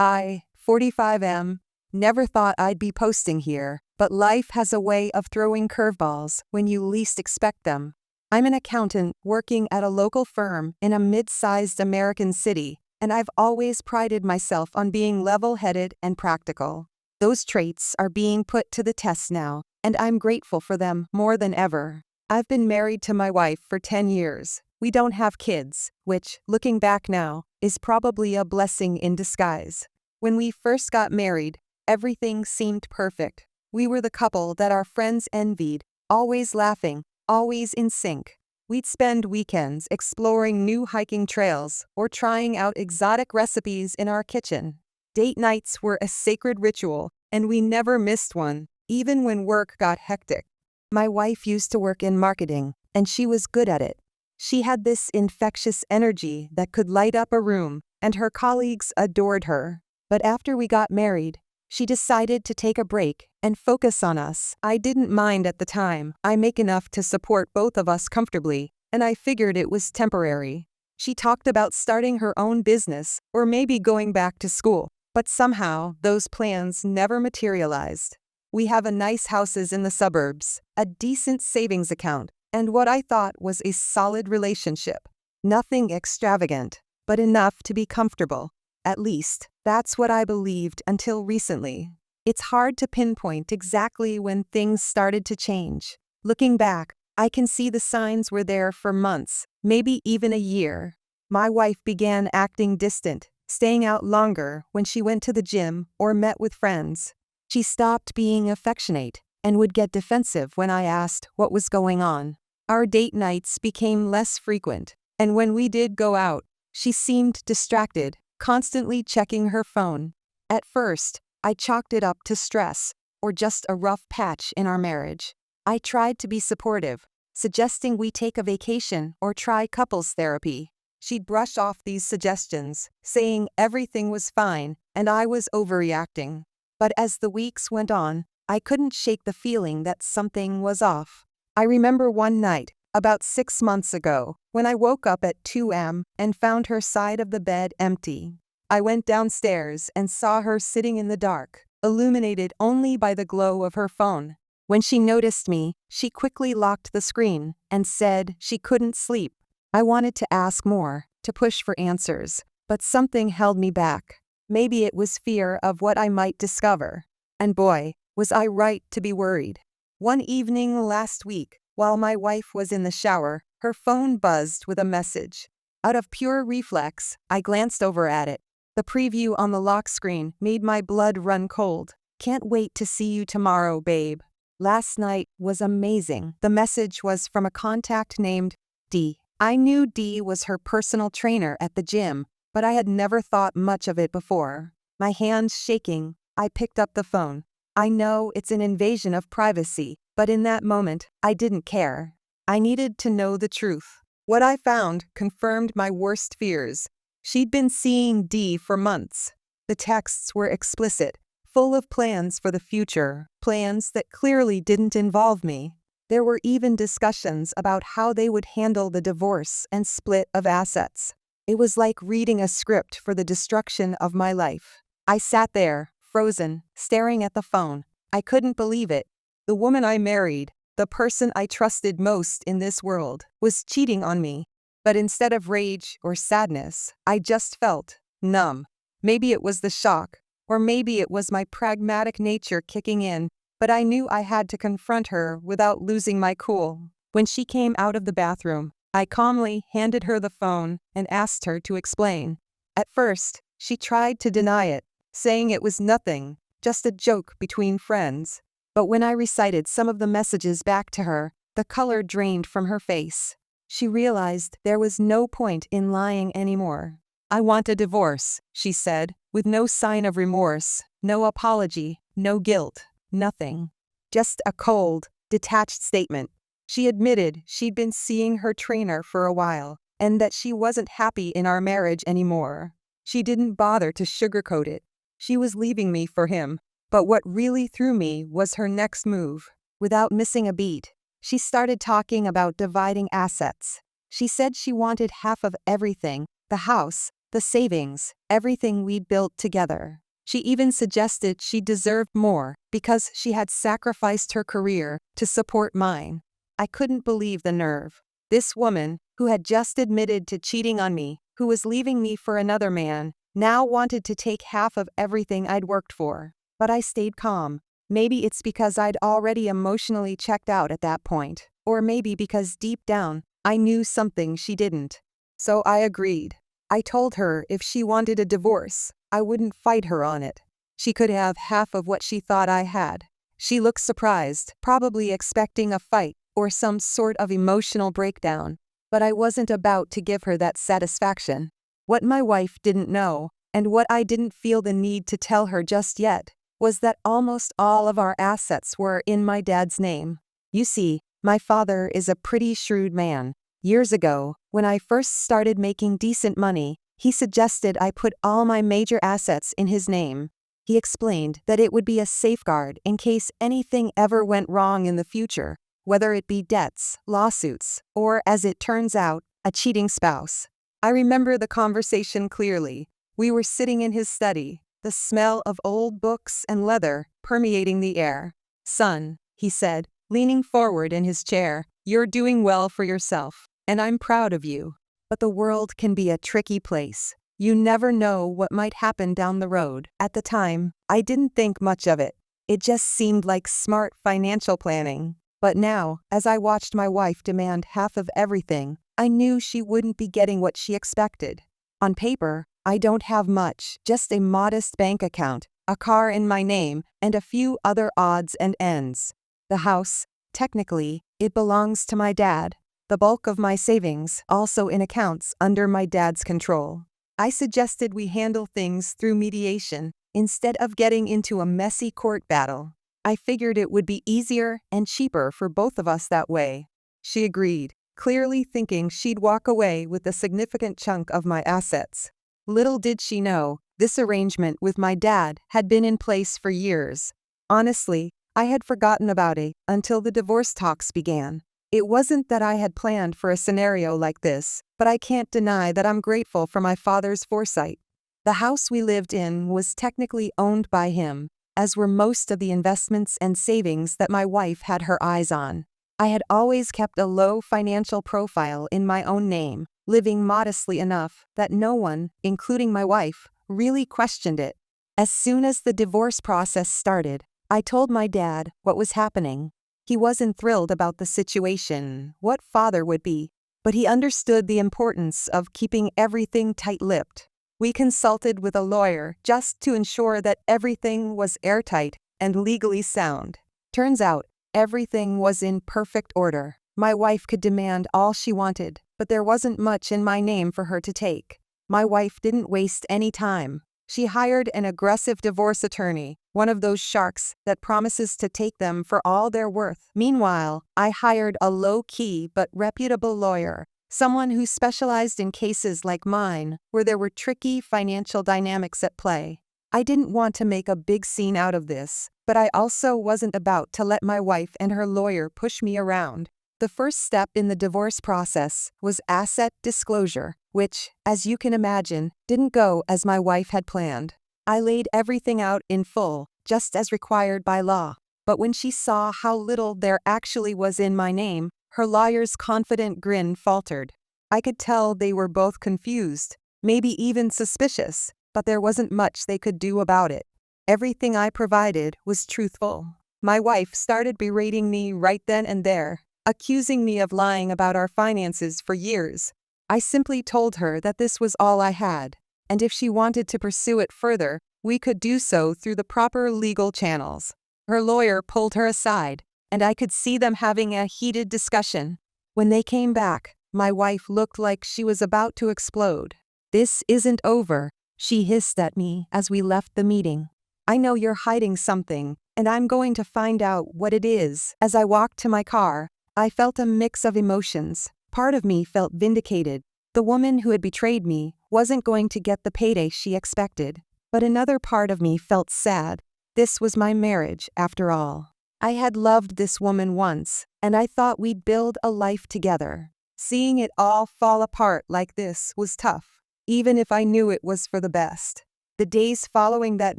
I, 45M, never thought I'd be posting here, but life has a way of throwing curveballs when you least expect them. I'm an accountant working at a local firm in a mid-sized American city, and I've always prided myself on being level-headed and practical. Those traits are being put to the test now, and I'm grateful for them more than ever. I've been married to my wife for 10 years. We don't have kids, which, looking back now, is probably a blessing in disguise. When we first got married, everything seemed perfect. We were the couple that our friends envied, always laughing, always in sync. We'd spend weekends exploring new hiking trails or trying out exotic recipes in our kitchen. Date nights were a sacred ritual, and we never missed one, even when work got hectic. My wife used to work in marketing, and she was good at it. She had this infectious energy that could light up a room, and her colleagues adored her. But after we got married, she decided to take a break and focus on us. I didn't mind at the time. I make enough to support both of us comfortably, and I figured it was temporary. She talked about starting her own business or maybe going back to school, but somehow those plans never materialized. We have a nice houses in the suburbs, a decent savings account, and what I thought was a solid relationship. Nothing extravagant, but enough to be comfortable. At least, that's what I believed until recently. It's hard to pinpoint exactly when things started to change. Looking back, I can see the signs were there for months, maybe even a year. My wife began acting distant, staying out longer when she went to the gym or met with friends. She stopped being affectionate and would get defensive when I asked what was going on. Our date nights became less frequent, and when we did go out, she seemed distracted, constantly checking her phone. At first, I chalked it up to stress, or just a rough patch in our marriage. I tried to be supportive, suggesting we take a vacation or try couples therapy. She'd brush off these suggestions, saying everything was fine and I was overreacting. But as the weeks went on, I couldn't shake the feeling that something was off. I remember one night, about 6 months ago, when I woke up at 2 a.m. and found her side of the bed empty. I went downstairs and saw her sitting in the dark, illuminated only by the glow of her phone. When she noticed me, she quickly locked the screen and said she couldn't sleep. I wanted to ask more, to push for answers, but something held me back. Maybe it was fear of what I might discover. And boy, was I right to be worried. One evening last week, while my wife was in the shower, her phone buzzed with a message. Out of pure reflex, I glanced over at it. The preview on the lock screen made my blood run cold. "Can't wait to see you tomorrow, babe. Last night was amazing." The message was from a contact named D. I knew D was her personal trainer at the gym, but I had never thought much of it before. My hands shaking, I picked up the phone. I know it's an invasion of privacy, but in that moment, I didn't care. I needed to know the truth. What I found confirmed my worst fears. She'd been seeing D for months. The texts were explicit, full of plans for the future, plans that clearly didn't involve me. There were even discussions about how they would handle the divorce and split of assets. It was like reading a script for the destruction of my life. I sat there, frozen, staring at the phone. I couldn't believe it. The woman I married, the person I trusted most in this world, was cheating on me. But instead of rage or sadness, I just felt numb. Maybe it was the shock, or maybe it was my pragmatic nature kicking in, but I knew I had to confront her without losing my cool. When she came out of the bathroom, I calmly handed her the phone and asked her to explain. At first, she tried to deny it, saying it was nothing, just a joke between friends. But when I recited some of the messages back to her, the color drained from her face. She realized there was no point in lying anymore. "I want a divorce," she said, with no sign of remorse, no apology, no guilt, nothing. Just a cold, detached statement. She admitted she'd been seeing her trainer for a while, and that she wasn't happy in our marriage anymore. She didn't bother to sugarcoat it. She was leaving me for him. But what really threw me was her next move. Without missing a beat, she started talking about dividing assets. She said she wanted half of everything: the house, the savings, everything we'd built together. She even suggested she deserved more because she had sacrificed her career to support mine. I couldn't believe the nerve. This woman, who had just admitted to cheating on me, who was leaving me for another man, now wanted to take half of everything I'd worked for. But I stayed calm. Maybe it's because I'd already emotionally checked out at that point, or maybe because deep down, I knew something she didn't. So I agreed. I told her if she wanted a divorce, I wouldn't fight her on it. She could have half of what she thought I had. She looked surprised, probably expecting a fight or some sort of emotional breakdown. But I wasn't about to give her that satisfaction. What my wife didn't know, and what I didn't feel the need to tell her just yet, was that almost all of our assets were in my dad's name. You see, my father is a pretty shrewd man. Years ago, when I first started making decent money, he suggested I put all my major assets in his name. He explained that it would be a safeguard in case anything ever went wrong in the future, whether it be debts, lawsuits, or, as it turns out, a cheating spouse. I remember the conversation clearly. We were sitting in his study, the smell of old books and leather permeating the air. "Son," he said, leaning forward in his chair, "you're doing well for yourself, and I'm proud of you. But the world can be a tricky place. You never know what might happen down the road." At the time, I didn't think much of it. It just seemed like smart financial planning. But now, as I watched my wife demand half of everything, I knew she wouldn't be getting what she expected. On paper, I don't have much, just a modest bank account, a car in my name, and a few other odds and ends. The house, technically, it belongs to my dad. The bulk of my savings also in accounts under my dad's control. I suggested we handle things through mediation instead of getting into a messy court battle. I figured it would be easier and cheaper for both of us that way. She agreed, clearly thinking she'd walk away with a significant chunk of my assets. Little did she know, this arrangement with my dad had been in place for years. Honestly, I had forgotten about it until the divorce talks began. It wasn't that I had planned for a scenario like this, but I can't deny that I'm grateful for my father's foresight. The house we lived in was technically owned by him, as were most of the investments and savings that my wife had her eyes on. I had always kept a low financial profile in my own name, living modestly enough that no one, including my wife, really questioned it. As soon as the divorce process started, I told my dad what was happening. He wasn't thrilled about the situation, what father would be, but he understood the importance of keeping everything tight-lipped. We consulted with a lawyer just to ensure that everything was airtight and legally sound. Turns out, everything was in perfect order. My wife could demand all she wanted, but there wasn't much in my name for her to take. My wife didn't waste any time. She hired an aggressive divorce attorney, one of those sharks that promises to take them for all they're worth. Meanwhile, I hired a low-key but reputable lawyer, someone who specialized in cases like mine, where there were tricky financial dynamics at play. I didn't want to make a big scene out of this, but I also wasn't about to let my wife and her lawyer push me around. The first step in the divorce process was asset disclosure, which, as you can imagine, didn't go as my wife had planned. I laid everything out in full, just as required by law. But when she saw how little there actually was in my name, her lawyer's confident grin faltered. I could tell they were both confused, maybe even suspicious, but there wasn't much they could do about it. Everything I provided was truthful. My wife started berating me right then and there, accusing me of lying about our finances for years. I simply told her that this was all I had, and if she wanted to pursue it further, we could do so through the proper legal channels. Her lawyer pulled her aside, and I could see them having a heated discussion. When they came back, my wife looked like she was about to explode. "This isn't over," she hissed at me as we left the meeting. "I know you're hiding something, and I'm going to find out what it is." As I walked to my car, I felt a mix of emotions. Part of me felt vindicated. The woman who had betrayed me wasn't going to get the payday she expected. But another part of me felt sad. This was my marriage, after all. I had loved this woman once, and I thought we'd build a life together. Seeing it all fall apart like this was tough. even if I knew it was for the best. The days following that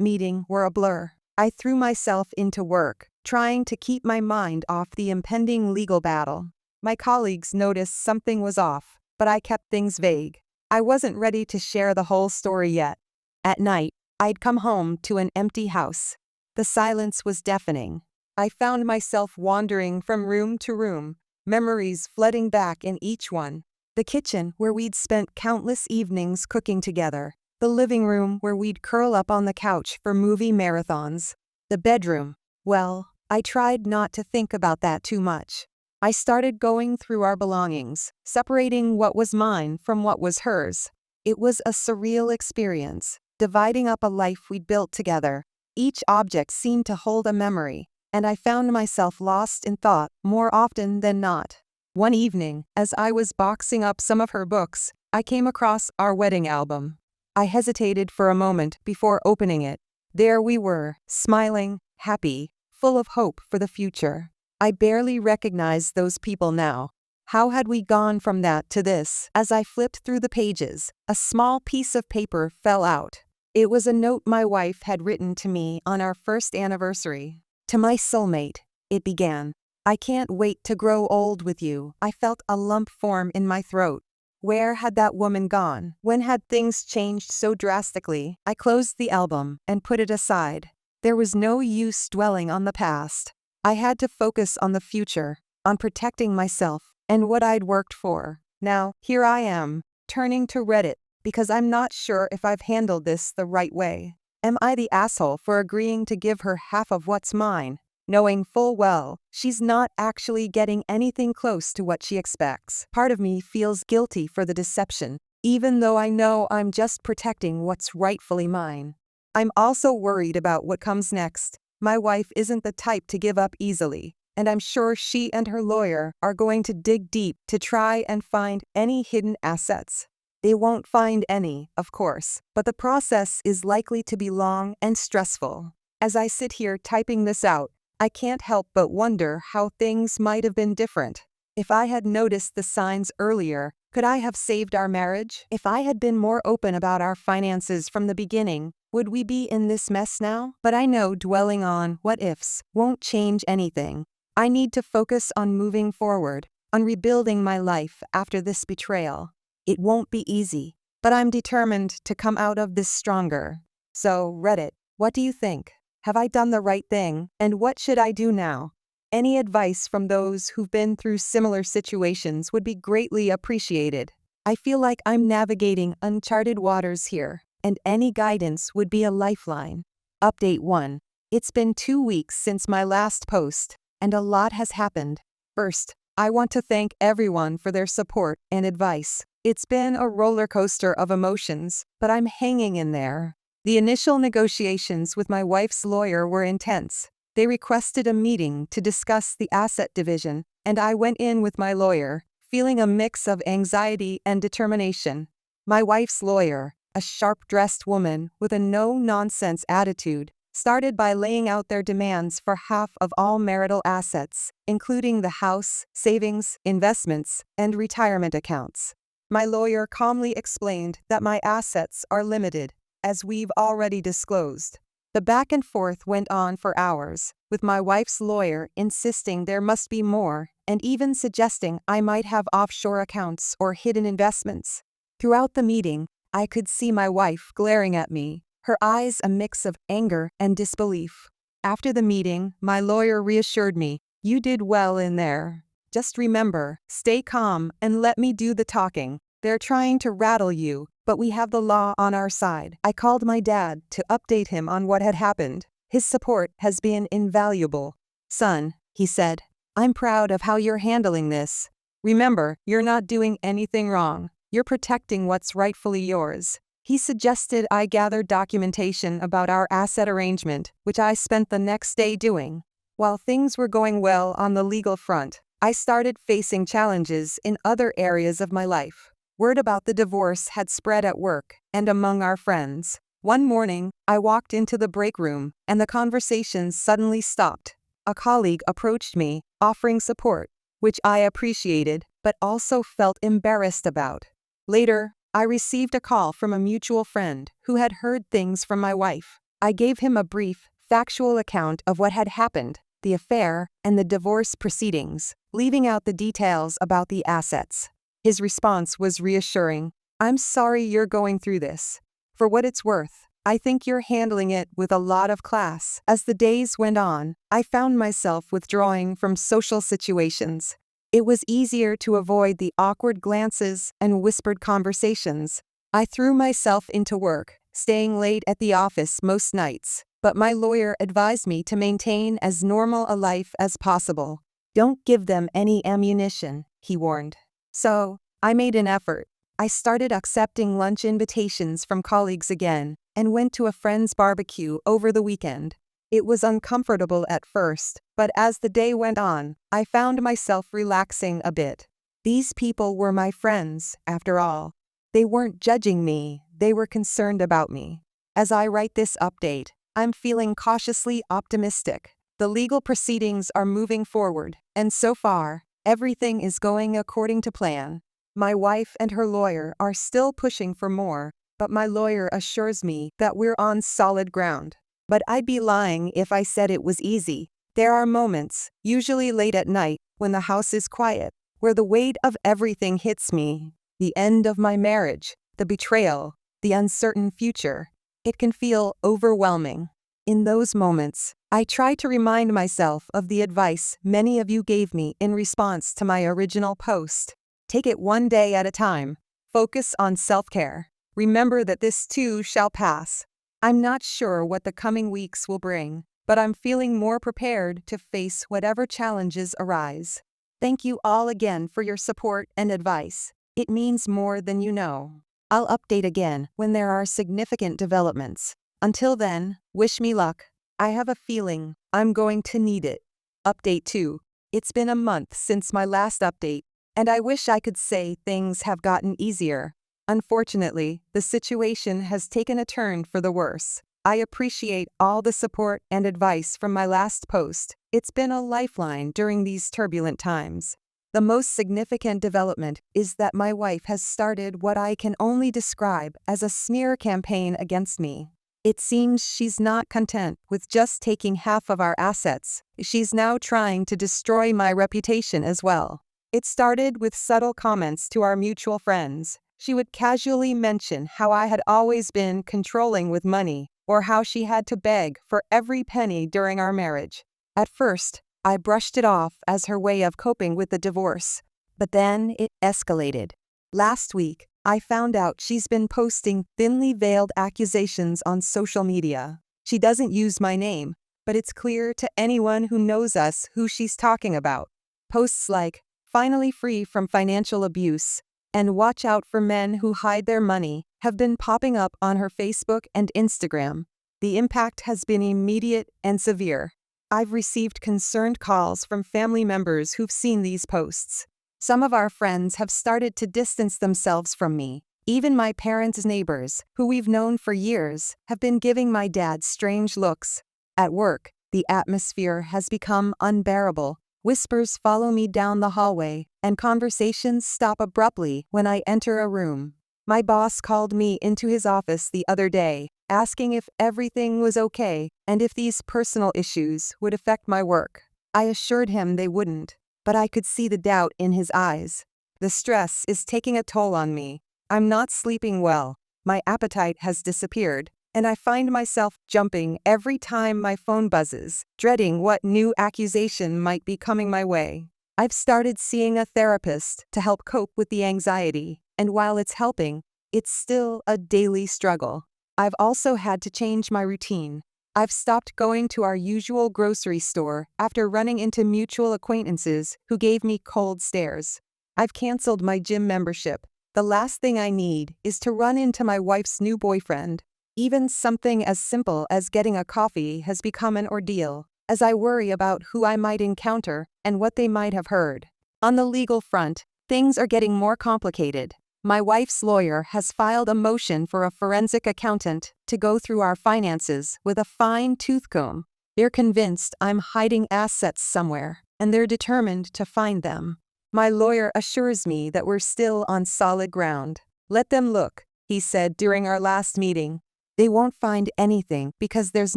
meeting were a blur. I threw myself into work, trying to keep my mind off the impending legal battle. My colleagues noticed something was off, but I kept things vague. I wasn't ready to share the whole story yet. At night, I'd come home to an empty house. The silence was deafening. I found myself wandering from room to room, memories flooding back in each one. The kitchen, where we'd spent countless evenings cooking together. The living room, where we'd curl up on the couch for movie marathons. The bedroom. Well, I tried not to think about that too much. I started going through our belongings, separating what was mine from what was hers. It was a surreal experience, dividing up a life we'd built together. Each object seemed to hold a memory, and I found myself lost in thought more often than not. One evening, as I was boxing up some of her books, I came across our wedding album. I hesitated for a moment before opening it. There we were, smiling, happy, full of hope for the future. I barely recognized those people now. How had we gone from that to this? As I flipped through the pages, a small piece of paper fell out. It was a note my wife had written to me on our first anniversary. To my soulmate, it began. I can't wait to grow old with you. I felt a lump form in my throat. Where had that woman gone? When had things changed so drastically? I closed the album and put it aside. There was no use dwelling on the past. I had to focus on the future, on protecting myself and what I'd worked for. Now, here I am, turning to Reddit, because I'm not sure if I've handled this the right way. Am I the asshole for agreeing to give her half of what's mine, knowing full well she's not actually getting anything close to what she expects? Part of me feels guilty for the deception, even though I know I'm just protecting what's rightfully mine. I'm also worried about what comes next. My wife isn't the type to give up easily, and I'm sure she and her lawyer are going to dig deep to try and find any hidden assets. They won't find any, of course, but the process is likely to be long and stressful. As I sit here typing this out, I can't help but wonder how things might have been different. If I had noticed the signs earlier, could I have saved our marriage? If I had been more open about our finances from the beginning, would we be in this mess now? But I know dwelling on what-ifs won't change anything. I need to focus on moving forward, on rebuilding my life after this betrayal. It won't be easy, but I'm determined to come out of this stronger. So, Reddit, what do you think? Have I done the right thing, and what should I do now? Any advice from those who've been through similar situations would be greatly appreciated. I feel like I'm navigating uncharted waters here, and any guidance would be a lifeline. Update 1. It's been 2 weeks since my last post, and a lot has happened. First, I want to thank everyone for their support and advice. It's been a roller coaster of emotions, but I'm hanging in there. The initial negotiations with my wife's lawyer were intense. They requested a meeting to discuss the asset division, and I went in with my lawyer, feeling a mix of anxiety and determination. My wife's lawyer, a sharp-dressed woman with a no-nonsense attitude, started by laying out their demands for half of all marital assets, including the house, savings, investments, and retirement accounts. My lawyer calmly explained that my assets are limited, as we've already disclosed. The back and forth went on for hours, with my wife's lawyer insisting there must be more, and even suggesting I might have offshore accounts or hidden investments. Throughout the meeting, I could see my wife glaring at me, her eyes a mix of anger and disbelief. After the meeting, my lawyer reassured me, "You did well in there. Just remember, stay calm and let me do the talking. They're trying to rattle you, but we have the law on our side." I called my dad to update him on what had happened. His support has been invaluable. "Son," he said, "I'm proud of how you're handling this. Remember, you're not doing anything wrong. You're protecting what's rightfully yours." He suggested I gather documentation about our asset arrangement, which I spent the next day doing. While things were going well on the legal front, I started facing challenges in other areas of my life. Word about the divorce had spread at work and among our friends. One morning, I walked into the break room, and the conversation suddenly stopped. A colleague approached me, offering support, which I appreciated, but also felt embarrassed about. Later, I received a call from a mutual friend who had heard things from my wife. I gave him a brief, factual account of what had happened, the affair, and the divorce proceedings, leaving out the details about the assets. His response was reassuring. "I'm sorry you're going through this. For what it's worth, I think you're handling it with a lot of class." As the days went on, I found myself withdrawing from social situations. It was easier to avoid the awkward glances and whispered conversations. I threw myself into work, staying late at the office most nights, but my lawyer advised me to maintain as normal a life as possible. "Don't give them any ammunition," he warned. So, I made an effort. I started accepting lunch invitations from colleagues again, and went to a friend's barbecue over the weekend. It was uncomfortable at first, but as the day went on, I found myself relaxing a bit. These people were my friends, after all. They weren't judging me, they were concerned about me. As I write this update, I'm feeling cautiously optimistic. The legal proceedings are moving forward, and so far, everything is going according to plan. My wife and her lawyer are still pushing for more, but my lawyer assures me that we're on solid ground. But I'd be lying if I said it was easy. There are moments, usually late at night, when the house is quiet, where the weight of everything hits me. The end of my marriage, the betrayal, the uncertain future. It can feel overwhelming. In those moments, I try to remind myself of the advice many of you gave me in response to my original post. Take it one day at a time. Focus on self-care. Remember that this too shall pass. I'm not sure what the coming weeks will bring, but I'm feeling more prepared to face whatever challenges arise. Thank you all again for your support and advice. It means more than you know. I'll update again when there are significant developments. Until then, wish me luck. I have a feeling I'm going to need it. Update 2. It's been a month since my last update, and I wish I could say things have gotten easier. Unfortunately, the situation has taken a turn for the worse. I appreciate all the support and advice from my last post. It's been a lifeline during these turbulent times. The most significant development is that my wife has started what I can only describe as a smear campaign against me. It seems she's not content with just taking half of our assets. She's now trying to destroy my reputation as well. It started with subtle comments to our mutual friends. She would casually mention how I had always been controlling with money, or how she had to beg for every penny during our marriage. At first, I brushed it off as her way of coping with the divorce, but then it escalated. Last week, I found out she's been posting thinly veiled accusations on social media. She doesn't use my name, but it's clear to anyone who knows us who she's talking about. Posts like, "Finally free from financial abuse," and "Watch out for men who hide their money," have been popping up on her Facebook and Instagram. The impact has been immediate and severe. I've received concerned calls from family members who've seen these posts. Some of our friends have started to distance themselves from me. Even my parents' neighbors, who we've known for years, have been giving my dad strange looks. At work, the atmosphere has become unbearable. Whispers follow me down the hallway, and conversations stop abruptly when I enter a room. My boss called me into his office the other day, asking if everything was okay and if these personal issues would affect my work. I assured him they wouldn't, but I could see the doubt in his eyes. The stress is taking a toll on me. I'm not sleeping well. My appetite has disappeared, and I find myself jumping every time my phone buzzes, dreading what new accusation might be coming my way. I've started seeing a therapist to help cope with the anxiety, and while it's helping, it's still a daily struggle. I've also had to change my routine. I've stopped going to our usual grocery store after running into mutual acquaintances who gave me cold stares. I've canceled my gym membership. The last thing I need is to run into my wife's new boyfriend. Even something as simple as getting a coffee has become an ordeal, as I worry about who I might encounter and what they might have heard. On the legal front, things are getting more complicated. My wife's lawyer has filed a motion for a forensic accountant to go through our finances with a fine-tooth comb. They're convinced I'm hiding assets somewhere, and they're determined to find them. My lawyer assures me that we're still on solid ground. "Let them look," he said during our last meeting. "They won't find anything because there's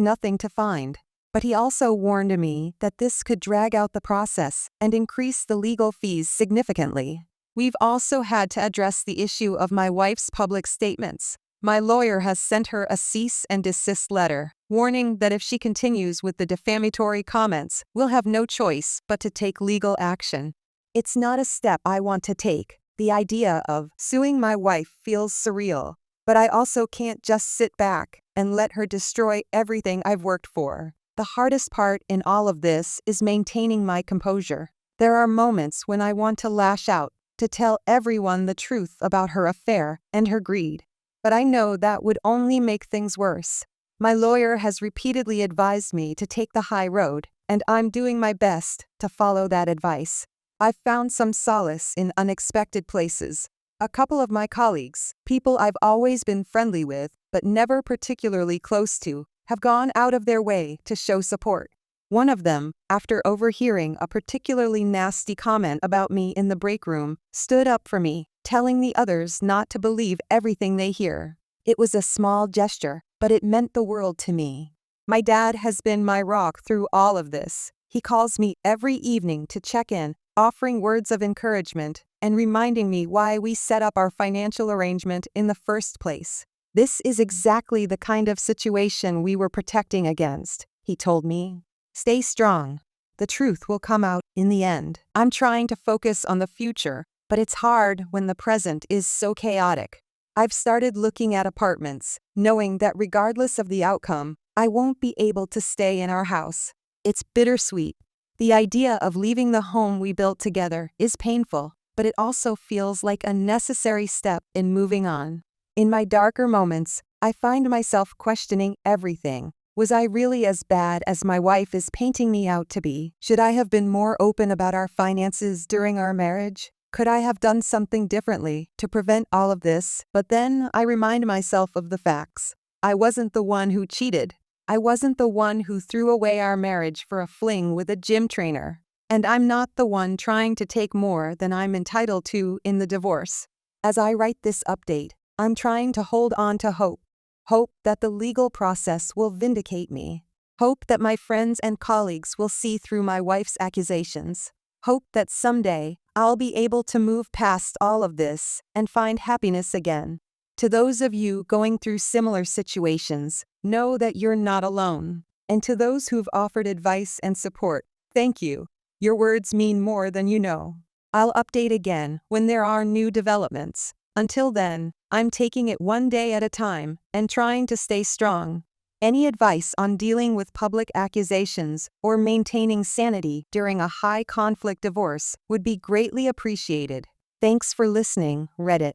nothing to find." But he also warned me that this could drag out the process and increase the legal fees significantly. We've also had to address the issue of my wife's public statements. My lawyer has sent her a cease and desist letter, warning that if she continues with the defamatory comments, we'll have no choice but to take legal action. It's not a step I want to take. The idea of suing my wife feels surreal, but I also can't just sit back and let her destroy everything I've worked for. The hardest part in all of this is maintaining my composure. There are moments when I want to lash out, to tell everyone the truth about her affair and her greed. But I know that would only make things worse. My lawyer has repeatedly advised me to take the high road, and I'm doing my best to follow that advice. I've found some solace in unexpected places. A couple of my colleagues, people I've always been friendly with but never particularly close to, have gone out of their way to show support. One of them, after overhearing a particularly nasty comment about me in the break room, stood up for me, telling the others not to believe everything they hear. It was a small gesture, but it meant the world to me. My dad has been my rock through all of this. He calls me every evening to check in, offering words of encouragement and reminding me why we set up our financial arrangement in the first place. "This is exactly the kind of situation we were protecting against," he told me. "Stay strong. The truth will come out in the end." I'm trying to focus on the future, but it's hard when the present is so chaotic. I've started looking at apartments, knowing that regardless of the outcome, I won't be able to stay in our house. It's bittersweet. The idea of leaving the home we built together is painful, but it also feels like a necessary step in moving on. In my darker moments, I find myself questioning everything. Was I really as bad as my wife is painting me out to be? Should I have been more open about our finances during our marriage? Could I have done something differently to prevent all of this? But then I remind myself of the facts. I wasn't the one who cheated. I wasn't the one who threw away our marriage for a fling with a gym trainer. And I'm not the one trying to take more than I'm entitled to in the divorce. As I write this update, I'm trying to hold on to hope. Hope that the legal process will vindicate me. Hope that my friends and colleagues will see through my wife's accusations. Hope that someday I'll be able to move past all of this and find happiness again. To those of you going through similar situations, know that you're not alone. And to those who've offered advice and support, thank you. Your words mean more than you know. I'll update again when there are new developments. Until then, I'm taking it one day at a time and trying to stay strong. Any advice on dealing with public accusations or maintaining sanity during a high-conflict divorce would be greatly appreciated. Thanks for listening, Reddit.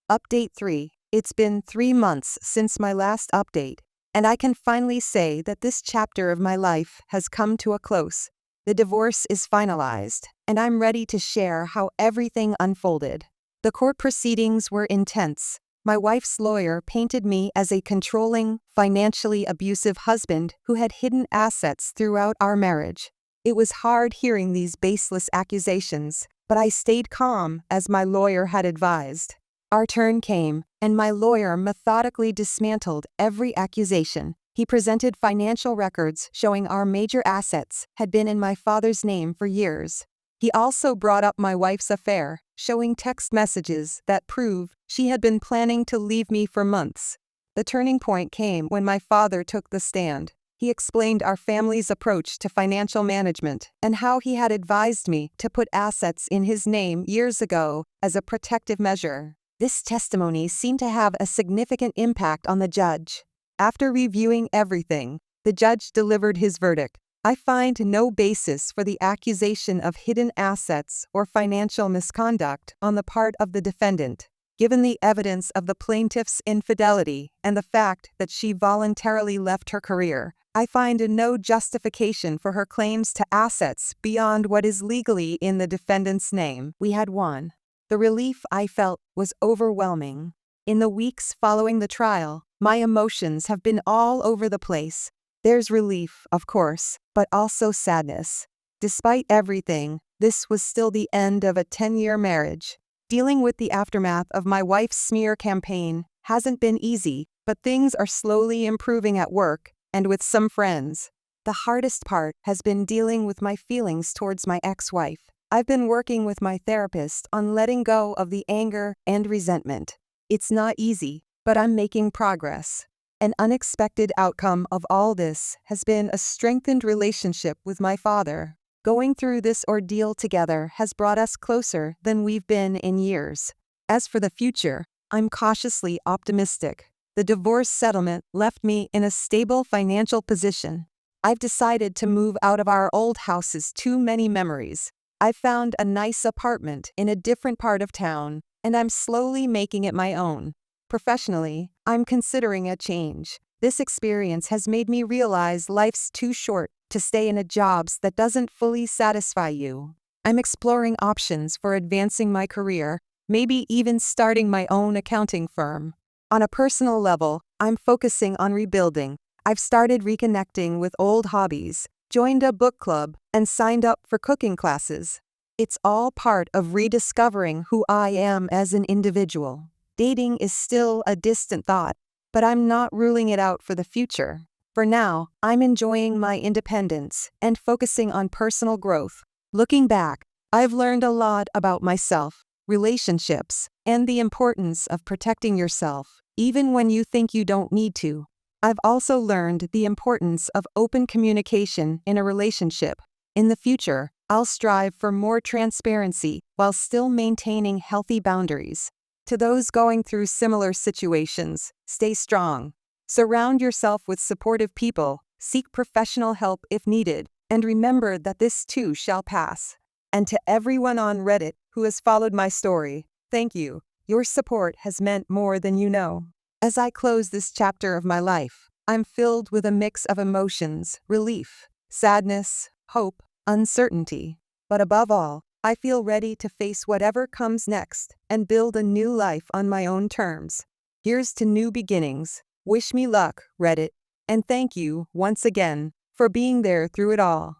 Update 3. It's been 3 months since my last update, and I can finally say that this chapter of my life has come to a close. The divorce is finalized, and I'm ready to share how everything unfolded. The court proceedings were intense. My wife's lawyer painted me as a controlling, financially abusive husband who had hidden assets throughout our marriage. It was hard hearing these baseless accusations, but I stayed calm as my lawyer had advised. Our turn came, and my lawyer methodically dismantled every accusation. He presented financial records showing our major assets had been in my father's name for years. He also brought up my wife's affair, showing text messages that prove she had been planning to leave me for months. The turning point came when my father took the stand. He explained our family's approach to financial management and how he had advised me to put assets in his name years ago as a protective measure. This testimony seemed to have a significant impact on the judge. After reviewing everything, the judge delivered his verdict. I find no basis for the accusation of hidden assets or financial misconduct on the part of the defendant. Given the evidence of the plaintiff's infidelity and the fact that she voluntarily left her career, I find no justification for her claims to assets beyond what is legally in the defendant's name. We had won. The relief I felt was overwhelming. In the weeks following the trial, my emotions have been all over the place. There's relief, of course, but also sadness. Despite everything, this was still the end of a 10-year marriage. Dealing with the aftermath of my wife's smear campaign hasn't been easy, but things are slowly improving at work and with some friends. The hardest part has been dealing with my feelings towards my ex-wife. I've been working with my therapist on letting go of the anger and resentment. It's not easy, but I'm making progress. An unexpected outcome of all this has been a strengthened relationship with my father. Going through this ordeal together has brought us closer than we've been in years. As for the future, I'm cautiously optimistic. The divorce settlement left me in a stable financial position. I've decided to move out of our old house's too many memories. I've found a nice apartment in a different part of town, and I'm slowly making it my own. Professionally, I'm considering a change. This experience has made me realize life's too short to stay in a job that doesn't fully satisfy you. I'm exploring options for advancing my career, maybe even starting my own accounting firm. On a personal level, I'm focusing on rebuilding. I've started reconnecting with old hobbies, joined a book club, and signed up for cooking classes. It's all part of rediscovering who I am as an individual. Dating is still a distant thought, but I'm not ruling it out for the future. For now, I'm enjoying my independence and focusing on personal growth. Looking back, I've learned a lot about myself, relationships, and the importance of protecting yourself, even when you think you don't need to. I've also learned the importance of open communication in a relationship. In the future, I'll strive for more transparency while still maintaining healthy boundaries. To those going through similar situations, stay strong. Surround yourself with supportive people, seek professional help if needed, and remember that this too shall pass. And to everyone on Reddit who has followed my story, thank you. Your support has meant more than you know. As I close this chapter of my life, I'm filled with a mix of emotions: relief, sadness, hope, uncertainty. But above all, I feel ready to face whatever comes next and build a new life on my own terms. Here's to new beginnings. Wish me luck, Reddit. And thank you, once again, for being there through it all.